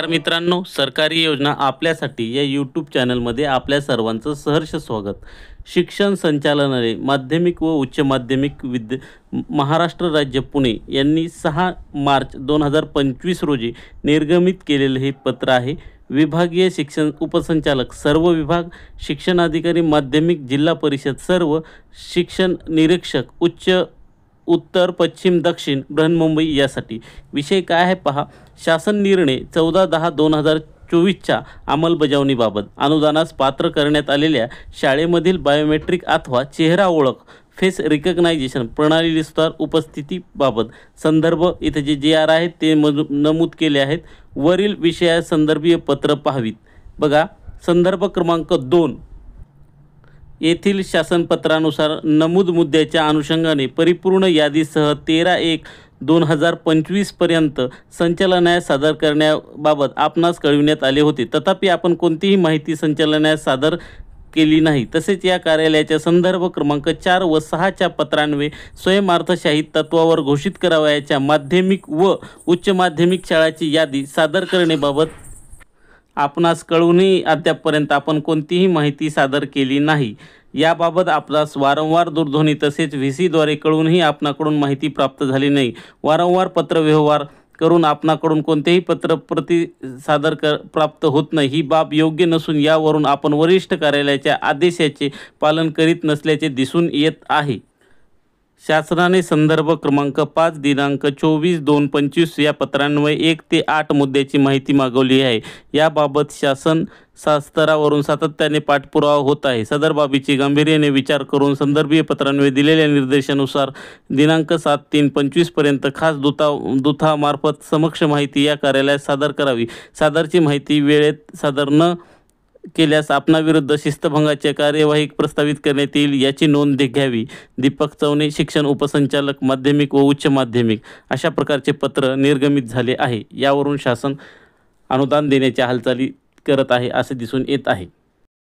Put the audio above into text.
नमस्कार मित्रांनो, सरकारी योजना आपल्यासाठी या यूट्यूब चॅनलमध्ये आपल्या सर्वांचं सहर्ष स्वागत। शिक्षण संचालनालय माध्यमिक व उच्च माध्यमिक महाराष्ट्र राज्य पुणे यांनी 6 मार्च 2025 रोजी निर्गमित केलेले हे पत्र आहे। विभागीय शिक्षण उपसंचालक सर्व विभाग, शिक्षणाधिकारी माध्यमिक, जिल्हा परिषद सर्व, शिक्षण निरीक्षक उत्तर पश्चिम दक्षिण बृहन्मुंबई यासाठी। विषय काय आहे पहा। शासन निर्णय 14/10/2024च्या अंमलबजावणीबाबत अनुदानास पात्र करण्यात आलेल्या शाळेमधील बायोमेट्रिक अथवा चेहरा ओळख फेस रिकग्नायझेशन प्रणालीनुसार उपस्थितीबाबत संदर्भ इथे जे आर आहेत ते नमूद केले आहेत। वरील विषयासंदर्भीय पत्र पाहावीत। बघा, संदर्भ क्रमांक 2 येथील शासनपत्रानुसार नमूद मुद्द्याच्या अनुषंगाने परिपूर्ण यादीसह 13/1/2025 पर्यंत संचालनालयास सादर करण्याबाबत आपणास कळविण्यात आले होते। तथापि आपण कोणतीही माहिती संचालनालयास सादर केली नाही। तसेच या कार्यालयाच्या संदर्भ क्रमांक 4 व 6च्या पत्रान्वये स्वयंअर्थशाही तत्वावर घोषित करावयाच्या माध्यमिक व उच्च माध्यमिक शाळांची यादी सादर करण्याबाबत आपणास कळवूनही अद्यापपर्यंत आपण कोणतीही माहिती सादर केली नाही। याबाबत आपणास वारंवार दूरध्वनी तसेच व्हीसीद्वारे कळवूनही आपणाकडून माहिती प्राप्त झाली नाही। वारंवार पत्रव्यवहार करून आपणाकडून कोणतेही प्रति सादर प्राप्त होत नाही। ही बाब योग्य नसून यावरून आपण वरिष्ठ कार्यालयाच्या आदेशाचे पालन करीत नसल्याचे दिसून येत आहे। शासनाने संदर्भ क्रमांक 5 दिनांक 24/2/25 या पत्रान्वये 1 ते 8 मुद्द्याची माहिती मागवली आहे। याबाबत शासन स्तरावरून सातत्याने पाठपुरावा होत आहे। सदर बाबीची गांभीर्याने विचार करून संदर्भीय पत्रान्वये दिलेल्या निर्देशानुसार दिनांक 7/3/25 पर्यंत खास दूतामार्फत समक्ष माहिती या कार्यालयात सादर करावी। सादरची माहिती वेळेत सादर न केल्यास आपणाविरुद्ध शिस्तभंगाची कार्यवाही प्रस्तावित करण्यात येईल याची नोंद घ्यावी। दीपक चवणे, शिक्षण उपसंचालक माध्यमिक व उच्च माध्यमिक। अशा प्रकारचे पत्र निर्गमित झाले आहे। यावरून शासन अनुदान देण्याच्या हालचाली करत आहे असे दिसून येत आहे।